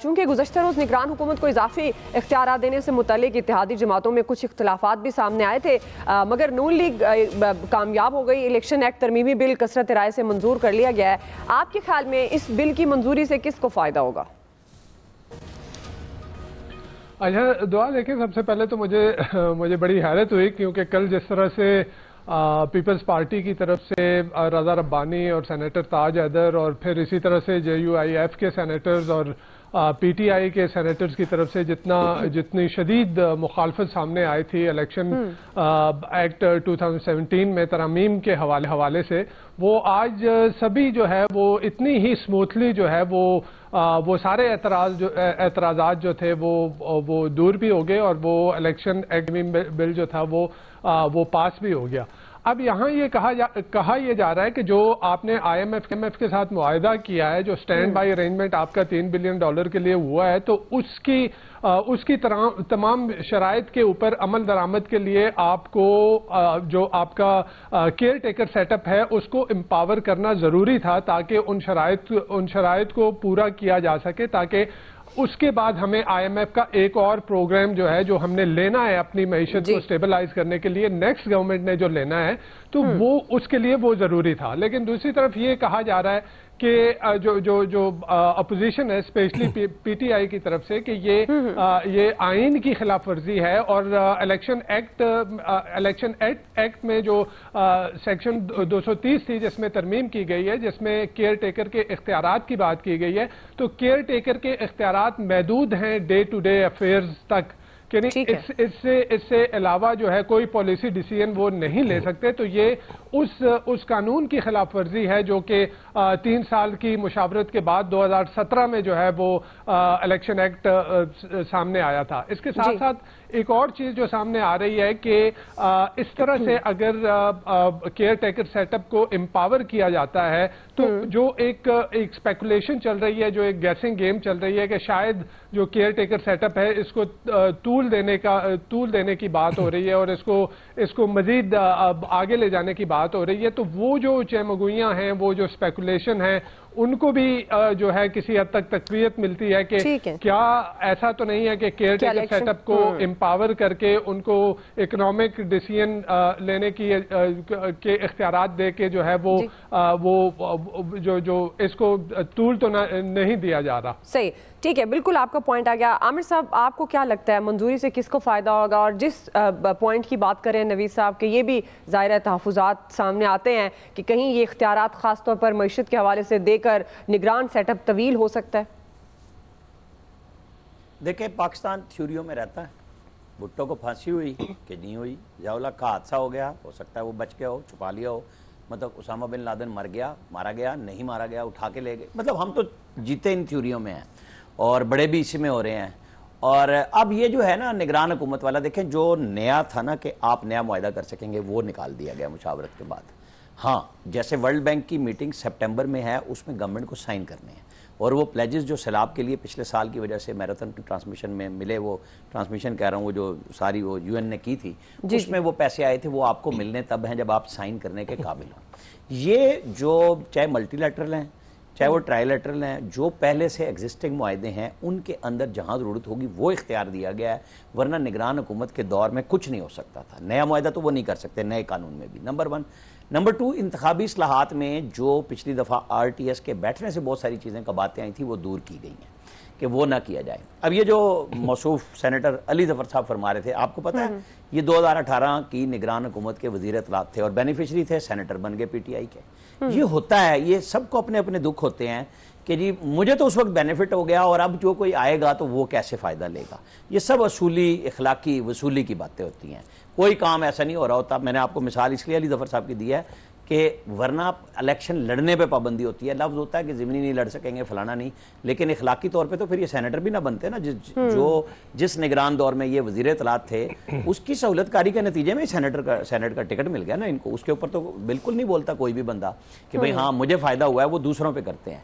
چونکہ گزشتہ روز نگران حکومت کو اضافی اختیارات دینے سے متعلق اتحادی جماعتوں میں کچھ اختلافات بھی سامنے آئے تھے، مگر نون لیگ کامیاب ہو گئی۔ الیکشن ایکٹ ترمیمی بل کثرت رائے سے منظور کر لیا گیا ہے۔ آپ کے خیال میں اس بل کی منظوری سے کس کو فائدہ ہوگا؟ اچھا دعا دیکھیں، سب سے پہلے تو مجھے بڑی حیرت ہوئی، کیونکہ کل جس طرح سے پیپلز پارٹی کی طرف سے رضا ربانی اور سینیٹر تاج حیدر اور پھر اسی طرح سے JUIF کے سینیٹرز اور PTI کے سینیٹرز کی طرف سے جتنی شدید مخالفت سامنے آئی تھی الیکشن ایکٹ 2017 میں ترامیم کے حوالے سے، وہ آج سبھی جو ہے وہ اتنی ہی سموتھلی جو ہے وہ سارے اعتراضات جو تھے وہ دور بھی ہو گئے، اور وہ الیکشن ایکٹ بل جو تھا وہ پاس بھی ہو گیا۔ اب یہاں یہ کہا یہ جا رہا ہے کہ جو آپ نے IMF کے ساتھ معاہدہ کیا ہے، جو سٹینڈ بائی ارینجمنٹ آپ کا $3 بلین کے لیے ہوا ہے، تو اس کی تمام شرائط کے اوپر عمل درآمد کے لیے آپ کو جو آپ کا کیئر ٹیکر سیٹ اپ ہے اس کو امپاور کرنا ضروری تھا، تاکہ ان شرائط کو پورا کیا جا سکے، تاکہ اس کے بعد ہمیں IMF کا ایک اور پروگرام جو ہے جو ہم نے لینا ہے اپنی معیشت کو سٹیبلائز کرنے کے لیے، نیکسٹ گورنمنٹ نے جو لینا ہے، تو وہ اس کے لیے وہ ضروری تھا۔ لیکن دوسری طرف یہ کہا جا رہا ہے کہ جو اپوزیشن ہے اسپیشلی PTI کی طرف سے، کہ یہ آئین کی خلاف ورزی ہے، اور الیکشن ایکٹ میں جو سیکشن 230 تھی جس میں ترمیم کی گئی ہے، جس میں کیئر ٹیکر کے اختیارات کی بات کی گئی ہے، تو کیئر ٹیکر کے اختیارات محدود ہیں ڈے ٹو ڈے افیئرز تک، یعنی اس سے علاوہ جو ہے کوئی پالیسی ڈیسیژن وہ نہیں لے سکتے۔ تو یہ اس قانون کی خلاف ورزی ہے جو کہ 3 سال کی مشاورت کے بعد 2017 میں جو ہے وہ الیکشن ایکٹ سامنے آیا تھا۔ اس کے ساتھ ساتھ ایک اور چیز جو سامنے آ رہی ہے کہ اس طرح سے اگر کیئر ٹیکر سیٹ اپ کو امپاور کیا جاتا ہے، تو جو ایک اسپیکولیشن چل رہی ہے، جو ایک گیسنگ گیم چل رہی ہے کہ شاید جو کیئر ٹیکر سیٹ اپ ہے اس کو طول دینے کی بات ہو رہی ہے، اور اس کو مزید آگے لے جانے کی بات ہو رہی ہے، تو وہ جو چہمگوئیاں ہیں، وہ جو اسپیکولیشن ہیں، ان کو بھی جو ہے کسی حد تک تقویت ملتی ہے کہ کیا ایسا تو نہیں ہے کہ کیئر ٹیکر سیٹ اپ کو امپاور کر کے ان کو اکنامک ڈیسیژن لینے کے اختیارات دے کے جو ہے وہ جو اس کو طول تو نہیں دیا جا رہا۔ صحیح، ٹھیک ہے، بالکل آپ کا پوائنٹ آ گیا۔ عامر صاحب، آپ کو کیا لگتا ہے منظوری سے کس کو فائدہ ہوگا؟ اور جس پوائنٹ کی بات کریں نوید صاحب کہ یہ بھی ظاہر تحفظات سامنے آتے ہیں کہ کہیں یہ اختیارات خاص طور پر معیشت کے حوالے سے دے کر نگران سیٹ اپ طویل ہو سکتا ہے۔ دیکھیں، پاکستان تھیوریوں میں رہتا ہے۔ بھٹو کو پھانسی ہوئی کہ نہیں ہوئی، ضیاء کا حادثہ ہو گیا، ہو سکتا ہے وہ بچ گیا ہو، چھپا لیا ہو، مطلب اسامہ بن لادن مارا گیا، نہیں مارا گیا، اٹھا کے لے گئے، مطلب ہم تو جیتے ان تھیوریوں میں ہیں اور بڑے بھی اسی میں ہو رہے ہیں۔ اور اب یہ جو ہے نا نگران حکومت والا، دیکھیں جو نیا تھا نا کہ آپ نیا معاہدہ کر سکیں گے، وہ نکال دیا گیا مشاورت کے بعد۔ ہاں، جیسے ورلڈ بینک کی میٹنگ سپٹمبر میں ہے، اس میں گورنمنٹ کو سائن کرنے ہیں، اور وہ پلیجز جو سیلاب کے لیے پچھلے سال کی وجہ سے میراتھن ٹرانسمیشن میں ملے، وہ ٹرانسمیشن کہہ رہا ہوں، وہ جو ساری وہ UN نے کی تھی، اس میں وہ پیسے آئے تھے، وہ آپ کو ملنے تب ہیں جب آپ سائن کرنے کے قابل ہوں۔ یہ جو چاہے ملٹی لیٹرل ہیں، چاہے وہ ٹرائی لیٹرل ہیں، جو پہلے سے ایگزسٹنگ معاہدے ہیں، ان کے اندر جہاں ضرورت ہوگی وہ اختیار دیا گیا ہے، ورنہ نگران حکومت کے دور میں کچھ نہیں ہو سکتا تھا۔ نیا معاہدہ تو وہ نہیں کر سکتے نئے قانون میں بھی، نمبر 1۔ نمبر 2، انتخابی اصلاحات میں جو پچھلی دفعہ RTS کے بیٹھنے سے بہت ساری چیزیں کا باتیں آئی تھیں، وہ دور کی گئی ہیں کہ وہ نہ کیا جائے۔ اب یہ جو موصوف سینیٹر علی ظفر صاحب فرما رہے تھے، آپ کو پتہ ہے یہ 2018 کی نگران حکومت کے وزیر اطلاعات تھے اور بینیفیشری تھے، سینیٹر بن گئے PTI کے۔ یہ ہوتا ہے، یہ سب کو اپنے اپنے دکھ ہوتے ہیں کہ جی مجھے تو اس وقت بینیفٹ ہو گیا، اور اب جو کوئی آئے گا تو وہ کیسے فائدہ لے گا۔ یہ سب اصولی اخلاقی وصولی کی باتیں ہوتی ہیں، کوئی کام ایسا نہیں ہو رہا ہوتا۔ میں نے آپ کو مثال اس لیے علی ظفر صاحب کی دی ہے کہ ورنہ الیکشن لڑنے پہ پابندی ہوتی ہے، لفظ ہوتا ہے کہ ضمنی نہیں لڑ سکیں گے، فلانا نہیں، لیکن اخلاقی طور پہ تو پھر یہ سینیٹر بھی نہ بنتے نا، جس نگران دور میں یہ وزیر اطلاعات تھے، اس کی سہولت کاری کے نتیجے میں سینیٹ کا ٹکٹ مل گیا نا ان کو۔ اس کے اوپر تو بالکل نہیں بولتا کوئی بھی بندہ کہ بھئی ہاں مجھے فائدہ ہوا ہے، وہ دوسروں پہ کرتے ہیں۔